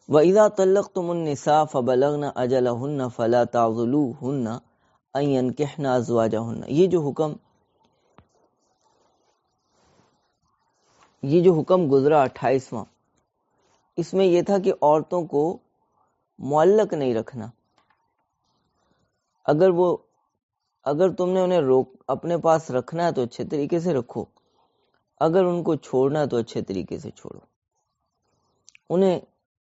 وَإِذَا طَلَّقْتُمُ النِّسَاءَ فَبَلَغْنَ أَجَلَهُنَّ فَلَا تَعْضُلُوهُنَّ أَن يَنكِحْنَ أَزْوَاجَهُنَّ، یہ جو حکم گزرا 28واں، اس میں یہ تھا کہ عورتوں کو معلق نہیں رکھنا. اگر تم نے انہیں اپنے پاس رکھنا ہے تو اچھے طریقے سے رکھو، اگر ان کو چھوڑنا ہے تو اچھے طریقے سے چھوڑو.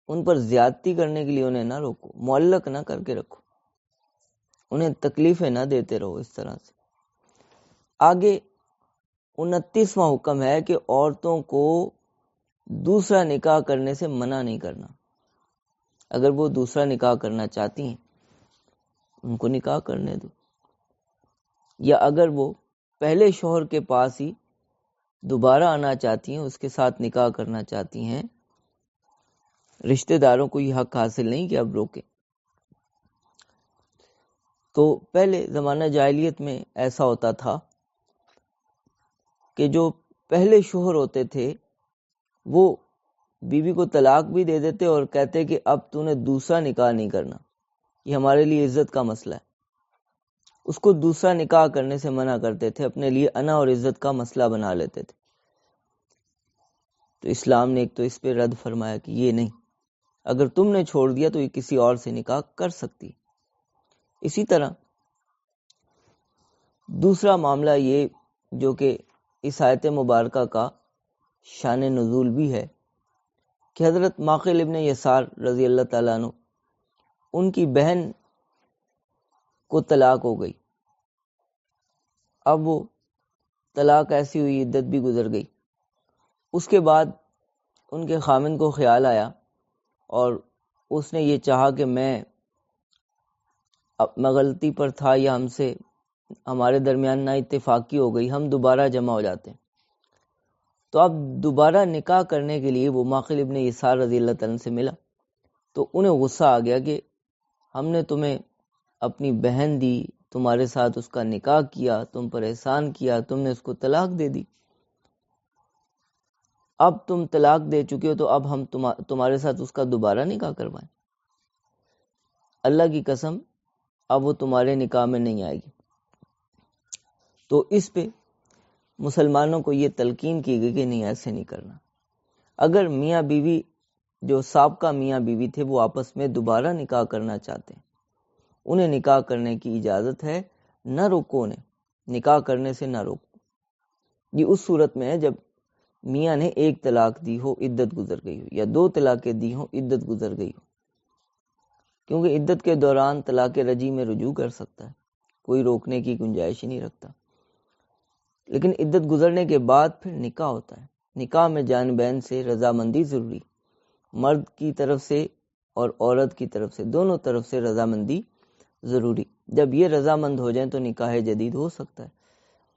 ان پر زیادتی کرنے کے لیے انہیں نہ روکو، معلق نہ کر کے رکھو، انہیں تکلیفیں نہ دیتے رہو اس طرح سے. آگے 29واں حکم ہے کہ عورتوں کو دوسرا نکاح کرنے سے منع نہیں کرنا. اگر وہ دوسرا نکاح کرنا چاہتی ہیں ان کو نکاح کرنے دو، یا اگر وہ پہلے شوہر کے پاس ہی دوبارہ آنا چاہتی ہیں، اس کے ساتھ نکاح کرنا چاہتی ہیں، رشتہ داروں کو یہ حق حاصل نہیں کہ اب روکیں. تو پہلے زمانہ جاہلیت میں ایسا ہوتا تھا کہ جو پہلے شوہر ہوتے تھے وہ بیوی کو طلاق بھی دے دیتے اور کہتے کہ اب تو نے دوسرا نکاح نہیں کرنا، یہ ہمارے لیے عزت کا مسئلہ ہے. اس کو دوسرا نکاح کرنے سے منع کرتے تھے، اپنے لیے انا اور عزت کا مسئلہ بنا لیتے تھے. تو اسلام نے ایک تو اس پہ رد فرمایا کہ یہ نہیں، اگر تم نے چھوڑ دیا تو یہ کسی اور سے نکاح کر سکتی. اسی طرح دوسرا معاملہ یہ جو کہ اس آیت مبارکہ کا شان نزول بھی ہے کہ حضرت معقل ابن یسار رضی اللہ تعالیٰ عنہ، ان کی بہن کو طلاق ہو گئی. اب وہ طلاق ایسی ہوئی، عدت بھی گزر گئی. اس کے بعد ان کے خامن کو خیال آیا اور اس نے یہ چاہا کہ میں غلطی پر تھا یا ہمارے درمیان نا اتفاقی ہو گئی، ہم دوبارہ جمع ہو جاتے ہیں. تو اب دوبارہ نکاح کرنے کے لیے وہ معقل ابن یسار رضی اللہ تعالیٰ سے ملا تو انہیں غصہ آ گیا کہ ہم نے تمہیں اپنی بہن دی، تمہارے ساتھ اس کا نکاح کیا، تم پر احسان کیا، تم نے اس کو طلاق دے دی. اب تم طلاق دے چکے ہو تو اب ہم تمہارے ساتھ اس کا دوبارہ نکاح کروائیں؟ اللہ کی قسم اب وہ تمہارے نکاح میں نہیں آئے گی. تو اس پہ مسلمانوں کو یہ تلقین کی گئی کہ نہیں، ایسے نہیں کرنا. اگر میاں بیوی جو سابقہ میاں بیوی تھے وہ آپس میں دوبارہ نکاح کرنا چاہتے ہیں، انہیں نکاح کرنے کی اجازت ہے، نہ روکو انہیں، نکاح کرنے سے نہ روکو. یہ اس صورت میں ہے جب میاں نے ایک طلاق دی ہو، عدت گزر گئی ہو، یا 2 طلاقیں دی ہوں، عدت گزر گئی ہو. کیونکہ عدت کے دوران طلاق رجعی میں رجوع کر سکتا ہے، کوئی روکنے کی گنجائش ہی نہیں رکھتا. لیکن عدت گزرنے کے بعد پھر نکاح ہوتا ہے. نکاح میں جانبین سے رضامندی ضروری، مرد کی طرف سے اور عورت کی طرف سے، دونوں طرف سے رضامندی ضروری. جب یہ رضامند ہو جائیں تو نکاح جدید ہو سکتا ہے،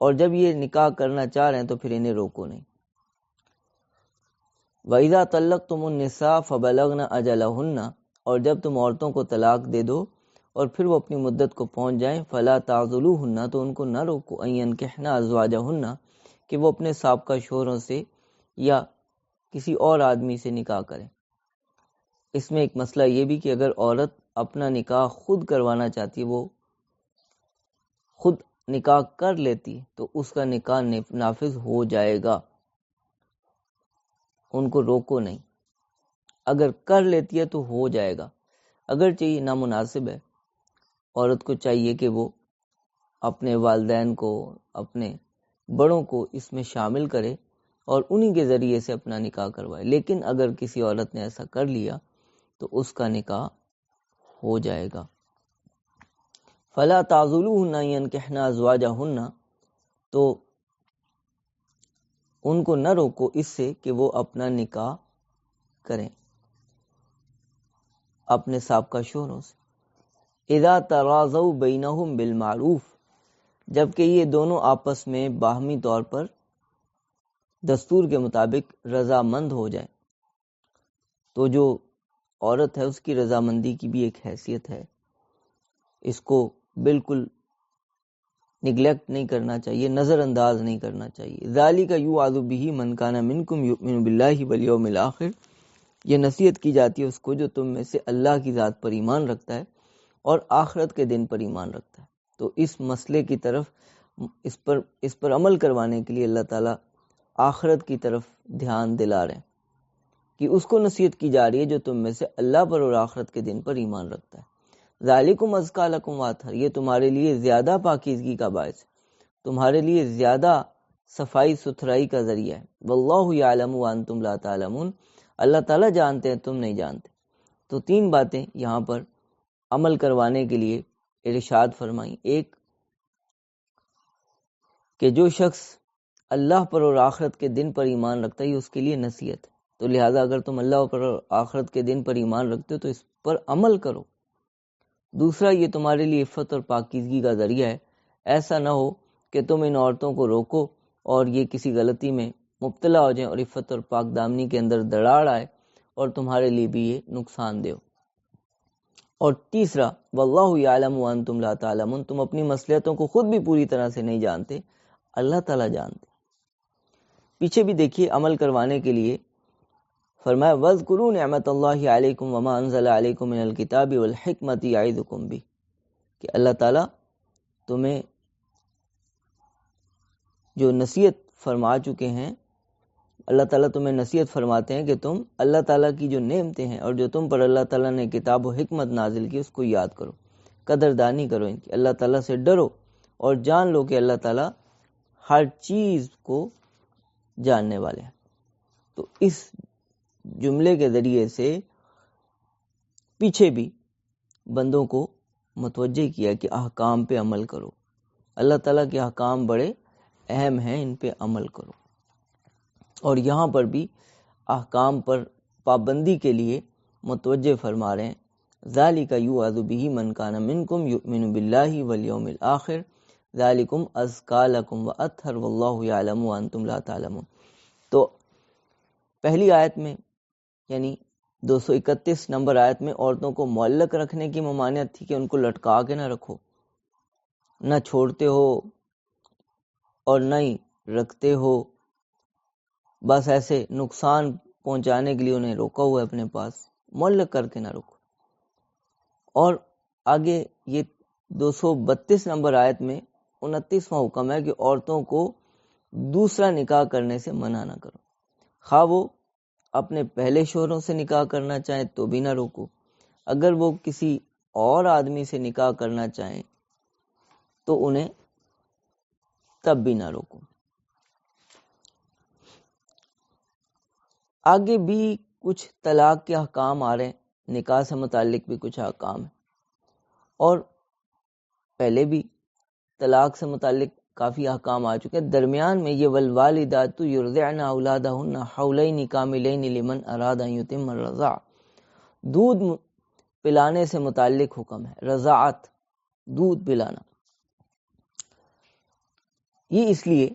اور جب یہ نکاح کرنا چاہ رہے ہیں تو پھر انہیں روکو نہیں. وَإِذَا طَلَّقْتُمُ النِّسَاءَ فَبَلَغْنَ أَجَلَهُنَّ، اور جب تم عورتوں کو طلاق دے دو اور پھر وہ اپنی مدت کو پہنچ جائیں، فَلَا تَعْضُلُوهُنَّ، تو ان کو نہ روکو، أَن يَنكِحْنَ أَزْوَاجَهُنَّ، کہ وہ اپنے سابقہ شوہروں سے یا کسی اور آدمی سے نکاح کریں. اس میں ایک مسئلہ یہ بھی کہ اگر عورت اپنا نکاح خود کروانا چاہتی ہے، وہ خود نکاح کر لیتی تو اس کا نکاح نافذ ہو جائے گا، ان کو روکو نہیں. اگر کر لیتی ہے تو ہو جائے گا، اگرچہ یہ نامناسب ہے. عورت کو چاہیے کہ وہ اپنے والدین کو، اپنے بڑوں کو اس میں شامل کرے اور انہی کے ذریعے سے اپنا نکاح کروائے. لیکن اگر کسی عورت نے ایسا کر لیا تو اس کا نکاح ہو جائے گا. فَلَا تَعْضُلُوهُنَّ أَن يَنكِحْنَ أَزْوَاجَهُنَّ، تو ان کو نہ روکو اس سے کہ وہ اپنا نکاح کریں اپنے سابقہ شوہروں سے. اذا تراضوا بینہم بالمعروف، جبکہ یہ دونوں آپس میں باہمی طور پر دستور کے مطابق رضامند ہو جائیں. تو جو عورت ہے اس کی رضامندی کی بھی ایک حیثیت ہے، اس کو بالکل نگلیکٹ نہیں کرنا چاہیے، نظر انداز نہیں کرنا چاہیے۔ ذالک یوعظ بہ من کان منکم یؤمن باللہ والیوم الآخر، یہ نصیحت کی جاتی ہے اس کو جو تم میں سے اللہ کی ذات پر ایمان رکھتا ہے اور آخرت کے دن پر ایمان رکھتا ہے۔ تو اس مسئلے کی طرف اس پر عمل کروانے کے لیے اللہ تعالیٰ آخرت کی طرف دھیان دلا رہے ہیں کہ اس کو نصیحت کی جا رہی ہے جو تم میں سے اللہ پر اور آخرت کے دن پر ایمان رکھتا ہے۔ ذالکم ازکیٰ لکم واطہر، یہ تمہارے لیے زیادہ پاکیزگی کا باعث ہے، تمہارے لیے زیادہ صفائی ستھرائی کا ذریعہ ہے۔ واللہ یعلم وانتم لا تعلمون، اللہ تعالیٰ جانتے ہیں تم نہیں جانتے۔ تو تین باتیں یہاں پر عمل کروانے کے لیے ارشاد فرمائیں۔ ایک کہ جو شخص اللہ پر اور آخرت کے دن پر ایمان رکھتا ہے یہ اس کے لیے نصیحت ہے، تو لہٰذا اگر تم اللہ پر اور آخرت کے دن پر ایمان رکھتے ہو تو اس پر عمل کرو۔ دوسرا، یہ تمہارے لیے عفت اور پاکیزگی کا ذریعہ ہے، ایسا نہ ہو کہ تم ان عورتوں کو روکو اور یہ کسی غلطی میں مبتلا ہو جائیں اور عفت اور پاک دامنی کے اندر دراڑ آئے اور تمہارے لیے بھی یہ نقصان دہ ہو۔ اور تیسرا، واللہ یعلم وانتم لا تعلمون، تم اپنی مصلحتوں کو خود بھی پوری طرح سے نہیں جانتے، اللہ تعالیٰ جانتے۔ پیچھے بھی دیکھیے عمل کروانے کے لیے فرمایا وَاذْكُرُوا نِعْمَتَ اللَّهِ عَلَيْكُمْ وَمَا أَنزَلَ عَلَيْكُمْ مِنَ الْكِتَابِ وَالْحِكْمَةِ يَعِظُكُمْ بِهِ، کہ اللہ تعالیٰ تمہیں جو نصیحت فرما چکے ہیں، اللہ تعالیٰ تمہیں نصیحت فرماتے ہیں کہ تم اللہ تعالیٰ کی جو نعمتیں ہیں اور جو تم پر اللہ تعالیٰ نے کتاب و حکمت نازل کی اس کو یاد کرو، قدردانی کرو ان کی، اللہ تعالیٰ سے ڈرو اور جان لو کہ اللہ تعالیٰ ہر چیز کو جاننے والے ہیں۔ تو اس جملے کے ذریعے سے پیچھے بھی بندوں کو متوجہ کیا کہ احکام پہ عمل کرو، اللہ تعالیٰ کے احکام بڑے اہم ہیں، ان پہ عمل کرو۔ اور یہاں پر بھی احکام پر پابندی کے لیے متوجہ فرما رہے ہیں ذالک یوعظ بہ من کان منکم یؤمن باللہ والیوم الآخر ذالکم ازکیٰ لکم واطہر واللہ یعلم وانتم لا تعلمون۔ تو پہلی آیت میں یعنی 231 نمبر آیت میں عورتوں کو معلق رکھنے کی ممانعت تھی کہ ان کو لٹکا کے نہ رکھو، نہ چھوڑتے ہو اور نہ ہی رکھتے ہو، بس ایسے نقصان پہنچانے کے لیے انہیں روکا ہوا ہے اپنے پاس، معلق کر کے نہ رکھو۔ اور آگے یہ 232 نمبر آیت میں 29واں حکم ہے کہ عورتوں کو دوسرا نکاح کرنے سے منع نہ کرو، خواہ وہ اپنے پہلے شوہروں سے نکاح کرنا چاہیں تو بھی نہ روکو، اگر وہ کسی اور آدمی سے نکاح کرنا چاہیں تو انہیں تب بھی نہ روکو۔ آگے بھی کچھ طلاق کے احکام آ رہے ہیں، نکاح سے متعلق بھی کچھ احکام ہیں، اور پہلے بھی طلاق سے متعلق کافی احکام آ چکے ہیں۔ درمیان میں یہ والوالدات یرضعن اولادہن حولین کاملین لمن اراد ان یتم الرضاعہ، دودھ پلانے سے متعلق حکم ہے، رضاعت دودھ پلانا۔ یہ اس لیے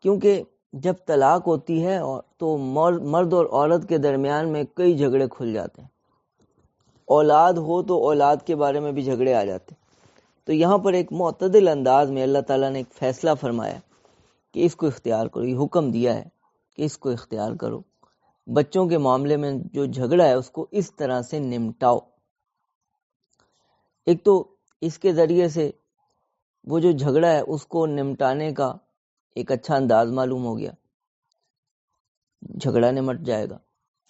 کیونکہ جب طلاق ہوتی ہے تو مرد اور عورت کے درمیان میں کئی جھگڑے کھل جاتے ہیں، اولاد ہو تو اولاد کے بارے میں بھی جھگڑے آ جاتے ہیں۔ تو یہاں پر ایک معتدل انداز میں اللہ تعالیٰ نے ایک فیصلہ فرمایا کہ اس کو اختیار کرو، یہ حکم دیا ہے کہ اس کو اختیار کرو، بچوں کے معاملے میں جو جھگڑا ہے اس کو اس طرح سے نمٹاؤ۔ ایک تو اس کے ذریعے سے وہ جو جھگڑا ہے اس کو نمٹانے کا ایک اچھا انداز معلوم ہو گیا، جھگڑا نمٹ جائے گا،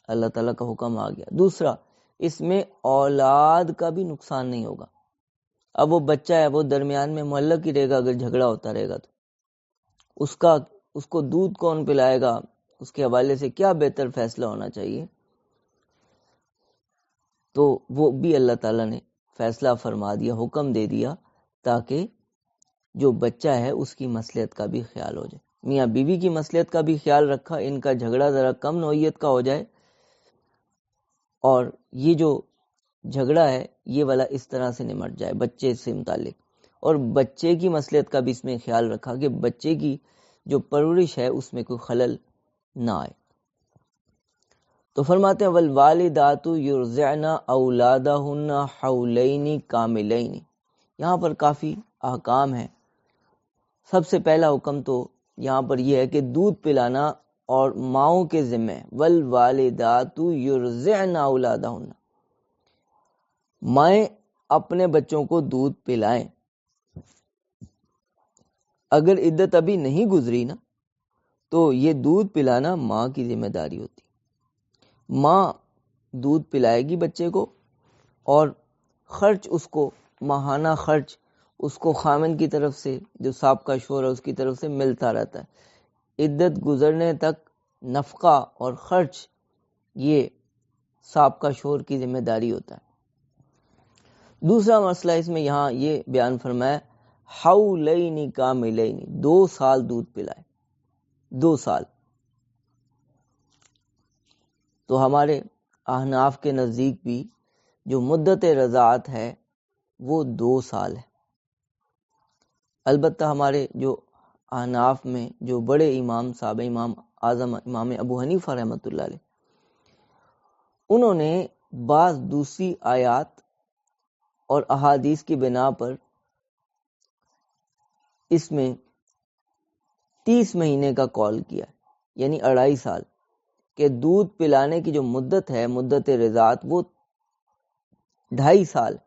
اللہ تعالیٰ کا حکم آ گیا۔ دوسرا، اس میں اولاد کا بھی نقصان نہیں ہوگا، اب وہ بچہ ہے وہ درمیان میں معلق ہی رہے گا، اگر جھگڑا ہوتا رہے گا تو اس کو دودھ کون پلائے گا، اس کے حوالے سے کیا بہتر فیصلہ ہونا چاہیے، تو وہ بھی اللہ تعالیٰ نے فیصلہ فرما دیا، حکم دے دیا، تاکہ جو بچہ ہے اس کی مصلحت کا بھی خیال ہو جائے۔ میاں بیوی کی مصلحت کا بھی خیال رکھا، ان کا جھگڑا ذرا کم نوعیت کا ہو جائے، اور یہ جو جھگڑا ہے یہ والا اس طرح سے نمٹ جائے بچے سے متعلق، اور بچے کی مصلحت کا بھی اس میں خیال رکھا کہ بچے کی جو پرورش ہے اس میں کوئی خلل نہ آئے۔ تو فرماتے ہیں والوالدات یرضعن اولادہن حولین کاملین، یہاں پر کافی احکام ہیں سب سے پہلا حکم تو یہاں پر یہ ہے کہ دودھ پلانا اور ماؤں کے ذمہ والوالدات یرضعن اولادہن، مائیں اپنے بچوں کو دودھ پلائیں. اگر عدت ابھی نہیں گزری نا تو یہ دودھ پلانا ماں کی ذمہ داری ہوتی. ماں دودھ پلائے گی بچے کو اور خرچ اس کو، ماہانہ خرچ اس کو خامن کی طرف سے، جو سابقہ شوہر ہے اس کی طرف سے ملتا رہتا ہے. عدت گزرنے تک نفقہ اور خرچ یہ سابقہ شوہر کی ذمہ داری ہوتا ہے. دوسرا مسئلہ اس میں یہاں یہ بیان فرمایا حولین کاملین، 2 سال دودھ پلائے. 2 سال تو ہمارے احناف کے نزدیک بھی جو مدت رضاعت ہے وہ 2 سال ہے. البتہ ہمارے جو احناف میں جو بڑے امام صاحب، امام اعظم امام ابو حنیفہ رحمۃ اللہ علیہ، انہوں نے بعض دوسری آیات اور احادیث کی بنا پر اس میں 30 مہینے کا قول کیا، یعنی 2.5 سال، کہ دودھ پلانے کی جو مدت ہے، مدت رضاعت، وہ 2.5 سال.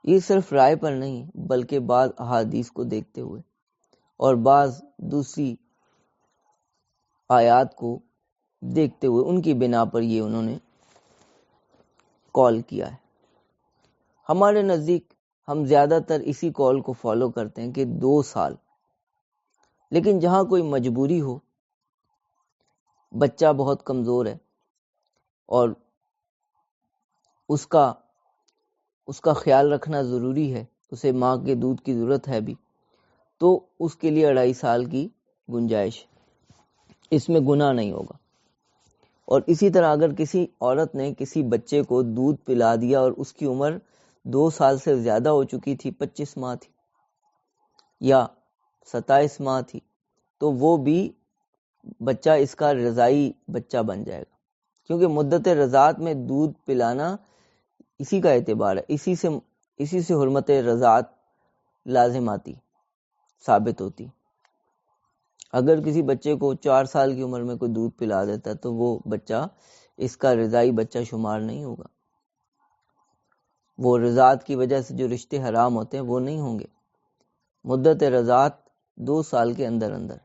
یہ صرف رائے پر نہیں بلکہ بعض احادیث کو دیکھتے ہوئے اور بعض دوسری آیات کو دیکھتے ہوئے ان کی بنا پر یہ انہوں نے قول کیا ہے. ہمارے نزدیک ہم زیادہ تر اسی قول کو فالو کرتے ہیں کہ 2 سال. لیکن جہاں کوئی مجبوری ہو، بچہ بہت کمزور ہے اور اس کا خیال رکھنا ضروری ہے، اسے ماں کے دودھ کی ضرورت ہے بھی، تو اس کے لیے 2.5 سال کی گنجائش، اس میں گناہ نہیں ہوگا. اور اسی طرح اگر کسی عورت نے کسی بچے کو دودھ پلا دیا اور اس کی عمر 2 سال سے زیادہ ہو چکی تھی، 25 ماہ تھی یا 27 ماہ تھی، تو وہ بھی بچہ اس کا رضائی بچہ بن جائے گا، کیونکہ مدت رضاعت میں دودھ پلانا اسی کا اعتبار ہے، اسی سے حرمت رضاعت لازم آتی، ثابت ہوتی. اگر کسی بچے کو 4 سال کی عمر میں کوئی دودھ پلا دیتا ہے تو وہ بچہ اس کا رضائی بچہ شمار نہیں ہوگا. وہ رضاعت کی وجہ سے جو رشتے حرام ہوتے ہیں وہ نہیں ہوں گے. مدت رضاعت 2 سال کے اندر اندر،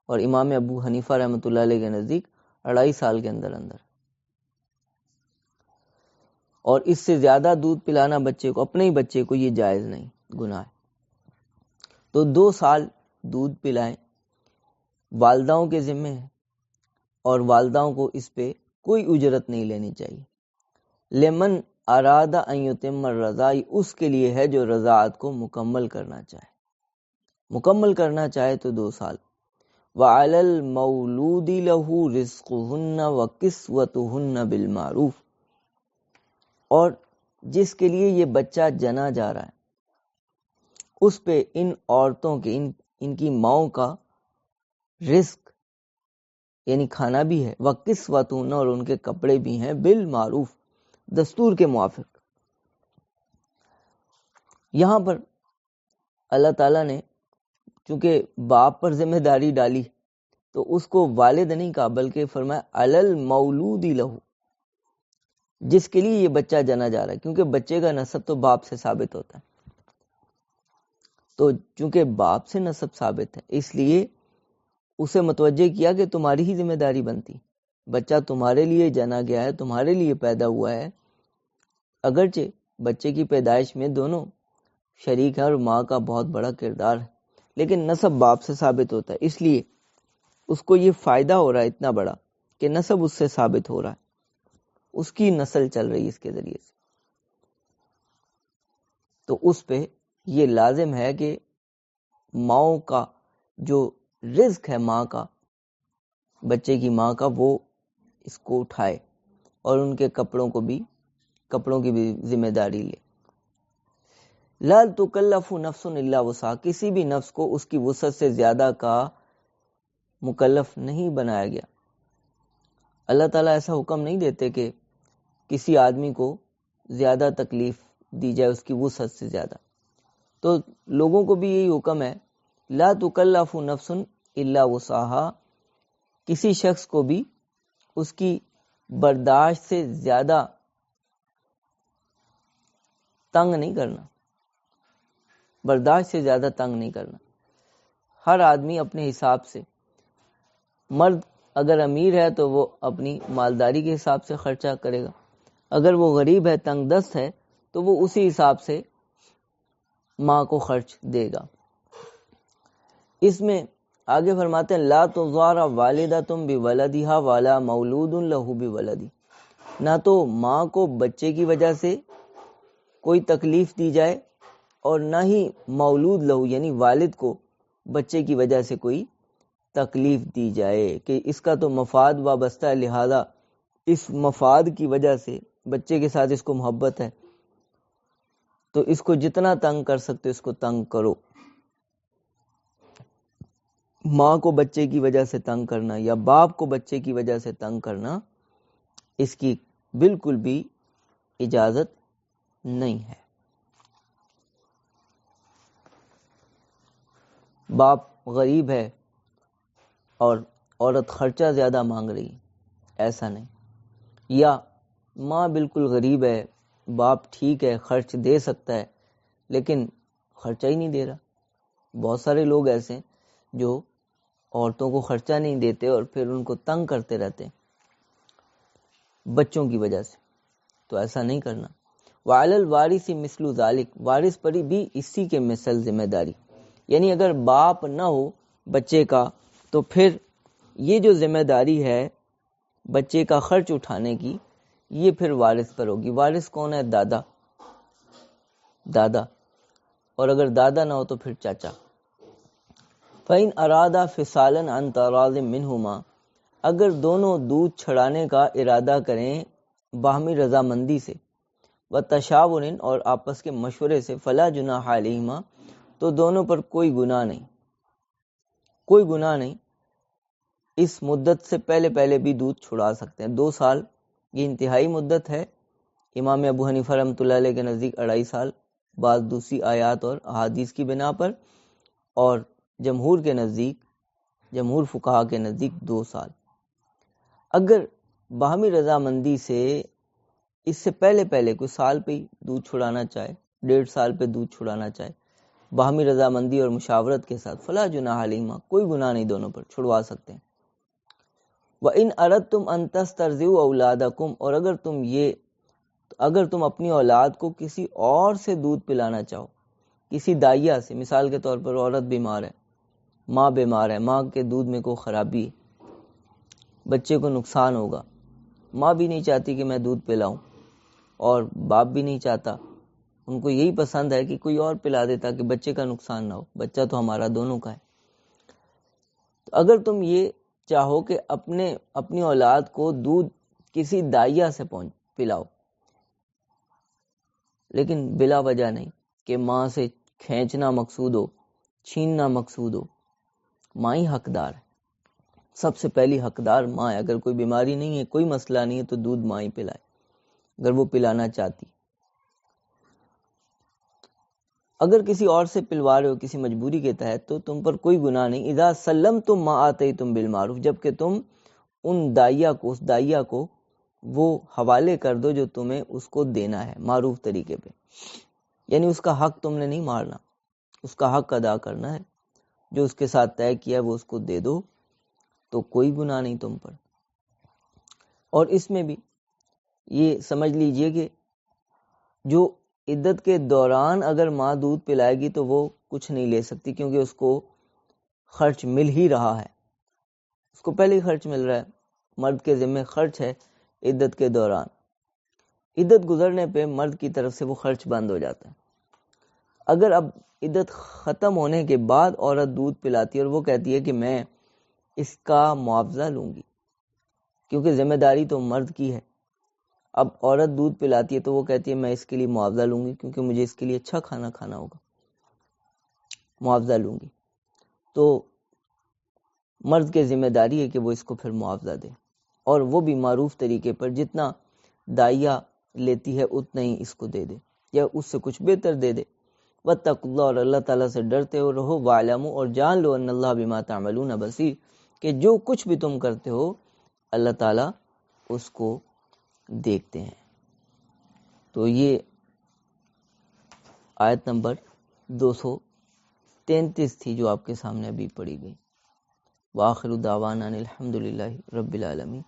اور امام ابو حنیفہ رحمۃ اللہ علیہ کے نزدیک 2.5 سال کے اندر اندر. اور اس سے زیادہ دودھ پلانا بچے کو، اپنے ہی بچے کو، یہ جائز نہیں، گناہ ہے. تو 2 سال دودھ پلائیں، والداؤں کے ذمہ ہے اور والداؤں کو اس پہ کوئی اجرت نہیں لینی چاہیے. لمن اراد ان یتم الرضاع، اس کے لیے ہے جو رضاعت کو مکمل کرنا چاہے. مکمل کرنا چاہے تو 2 سال. وعلی المولود له رزقهن وکسوتهن بالمعروف، اور جس کے لیے یہ بچہ جنا جا رہا ہے اس پہ ان عورتوں کے، ان کی ماؤں کا رزق یعنی کھانا بھی ہے، وکسوتهن، اور ان کے کپڑے بھی ہیں، بالمعروف، دستور کے موافق. یہاں پر اللہ تعالیٰ نے چونکہ باپ پر ذمہ داری ڈالی تو اس کو والد نہیں کہا بلکہ فرمایا علی المولود لہ، جس کے لیے یہ بچہ جنا جا رہا ہے، کیونکہ بچے کا نسب تو باپ سے ثابت ہوتا ہے. تو چونکہ باپ سے نسب ثابت ہے اس لیے اسے متوجہ کیا کہ تمہاری ہی ذمہ داری بنتی، بچہ تمہارے لیے جنا گیا ہے، تمہارے لیے پیدا ہوا ہے. اگرچہ بچے کی پیدائش میں دونوں شریک ہیں اور ماں کا بہت بڑا کردار ہے، لیکن نسب باپ سے ثابت ہوتا ہے، اس لیے اس کو یہ فائدہ ہو رہا ہے اتنا بڑا کہ نسب اس سے ثابت ہو رہا ہے، اس کی نسل چل رہی ہے اس کے ذریعے سے. تو اس پہ یہ لازم ہے کہ ماؤں کا جو رزق ہے، ماں کا، بچے کی ماں کا، وہ اس کو اٹھائے اور ان کے کپڑوں کی بھی ذمہ داری لے. لا تکلف نفس الا وسعها، کسی بھی نفس کو اس کی وسعت سے زیادہ کا مکلف نہیں بنایا گیا. اللہ تعالیٰ ایسا حکم نہیں دیتے کہ کسی آدمی کو زیادہ تکلیف دی جائے اس کی وسعت سے زیادہ. تو لوگوں کو بھی یہی حکم ہے، لا تکلف نفس الا وسعها، کسی شخص کو بھی اس کی برداشت سے زیادہ تنگ نہیں کرنا، برداشت سے زیادہ تنگ نہیں کرنا. ہر آدمی اپنے حساب سے، مرد اگر امیر ہے تو وہ اپنی مالداری کے حساب سے خرچہ کرے گا، اگر وہ غریب ہے، تنگ دست ہے، تو وہ اسی حساب سے ماں کو خرچ دے گا. اس میں آگے فرماتے ہیں لا تضار والدۃ بولدها ولا مولود له بولدی، نہ تو ماں کو بچے کی وجہ سے کوئی تکلیف دی جائے اور نہ ہی مولود لہو یعنی والد کو بچے کی وجہ سے کوئی تکلیف دی جائے کہ اس کا تو مفاد وابستہ ہے، لہذا اس مفاد کی وجہ سے بچے کے ساتھ اس کو محبت ہے تو اس کو جتنا تنگ کر سکتے اس کو تنگ کرو. ماں کو بچے کی وجہ سے تنگ کرنا یا باپ کو بچے کی وجہ سے تنگ کرنا، اس کی بالکل بھی اجازت نہیں ہے. باپ غریب ہے اور عورت خرچہ زیادہ مانگ رہی، ایسا نہیں. یا ماں بالکل غریب ہے، باپ ٹھیک ہے خرچ دے سکتا ہے لیکن خرچہ ہی نہیں دے رہا. بہت سارے لوگ ایسے ہیں جو عورتوں کو خرچہ نہیں دیتے اور پھر ان کو تنگ کرتے رہتے ہیں بچوں کی وجہ سے، تو ایسا نہیں کرنا. وعلی الوارث مثل ذلک، وارث پر بھی اسی کے مثل ذمہ داری، یعنی اگر باپ نہ ہو بچے کا تو پھر یہ جو ذمہ داری ہے بچے کا خرچ اٹھانے کی، یہ پھر وارث پر ہوگی. وارث کون ہے؟ دادا، دادا، اور اگر دادا نہ ہو تو پھر چاچا. فَإِنْ أَرَادَ فِصَالًا عَنْ تَرَاضٍ مِّنْهُمَا، اگر دونوں دودھ چھڑانے کا ارادہ کریں باہمی رضامندی سے، وَتَشَاوُرٍ اور آپس کے مشورے سے، فَلَا جُنَاحَ عَلَيْهِمَا تو دونوں پر کوئی گناہ نہیں، کوئی گناہ نہیں. اس مدت سے پہلے پہلے بھی دودھ چھڑا سکتے ہیں. 2 سال یہ انتہائی مدت ہے. امام ابو حنیفہ رحمۃ اللہ علیہ کے نزدیک 2.5 سال، بعض دوسری آیات اور احادیث کی بنا پر، اور جمہور کے نزدیک، جمہور فقہا کے نزدیک 2 سال. اگر باہمی رضامندی سے اس سے پہلے پہلے کوئی سال پہ ہی دودھ چھڑانا چاہے، 1.5 سال پہ دودھ چھڑانا چاہے باہمی رضامندی اور مشاورت کے ساتھ، فلا جناح علیہما کوئی گناہ نہیں، دونوں پر چھڑوا سکتے ہیں. وَإِنْ أَرَدْتُمْ أَن تَسْتَرْضِعُوا أَوْلَادَكُمْ اور اگر تم اپنی اولاد کو کسی اور سے دودھ پلانا چاہو، کسی دائیا سے، مثال کے طور پر عورت بیمار ہے، ماں بیمار ہے، ماں کے دودھ میں کوئی خرابی ہے، بچے کو نقصان ہوگا، ماں بھی نہیں چاہتی کہ میں دودھ پلاؤں اور باپ بھی نہیں چاہتا، ان کو یہی پسند ہے کہ کوئی اور پلا دے تاکہ بچے کا نقصان نہ ہو، بچہ تو ہمارا دونوں کا ہے. تو اگر تم یہ چاہو کہ اپنی اولاد کو دودھ کسی دائیا سے پلاؤ، لیکن بلا وجہ نہیں کہ ماں سے کھینچنا مقصود ہو، چھیننا مقصود ہو، ماں ہی حقدار ہے، سب سے پہلی حقدار ماں ہے. اگر کوئی بیماری نہیں ہے، کوئی مسئلہ نہیں ہے تو دودھ ماں ہی پلائے اگر وہ پلانا چاہتی. اگر کسی اور سے پلوا رہے ہو کسی مجبوری کے تحت تو تم پر کوئی گناہ نہیں. اذا سلمتم ما آتیتم بالمعروف، جب کہ تم ان دائیا کو، اس دائیا کو وہ حوالے کر دو جو تمہیں اس کو دینا ہے معروف طریقے پہ، یعنی اس کا حق تم نے نہیں مارنا، اس کا حق ادا کرنا ہے، جو اس کے ساتھ طے کیا وہ اس کو دے دو، تو کوئی گناہ نہیں تم پر. اور اس میں بھی یہ سمجھ لیجئے کہ جو عدت کے دوران اگر ماں دودھ پلائے گی تو وہ کچھ نہیں لے سکتی، کیونکہ اس کو خرچ مل ہی رہا ہے، اس کو پہلے ہی خرچ مل رہا ہے. مرد کے ذمہ خرچ ہے عدت کے دوران، عدت گزرنے پہ مرد کی طرف سے وہ خرچ بند ہو جاتا ہے. اگر اب عدت ختم ہونے کے بعد عورت دودھ پلاتی ہے اور وہ کہتی ہے کہ میں اس کا معاوضہ لوں گی، کیونکہ ذمہ داری تو مرد کی ہے، اب عورت دودھ پلاتی ہے تو وہ کہتی ہے میں اس کے لیے معاوضہ لوں گی کیونکہ مجھے اس کے لیے اچھا کھانا کھانا ہوگا، معاوضہ لوں گی، تو مرد کے ذمہ داری ہے کہ وہ اس کو پھر معاوضہ دے، اور وہ بھی معروف طریقے پر، جتنا دائیا لیتی ہے اتنا ہی اس کو دے دے یا اس سے کچھ بہتر دے دے. واتقوا اللہ، اور اللہ تعالیٰ سے ڈرتے ہو رہو، واعلموا، اور جان لو، ان اللہ بما تعملون بصیر، کہ جو کچھ بھی تم کرتے ہو اللہ تعالیٰ اس کو دیکھتے ہیں۔ تو یہ آیت نمبر 233 تھی جو آپ کے سامنے ابھی پڑھی گئی۔ وآخر دعوانا الحمدللہ رب العالمین۔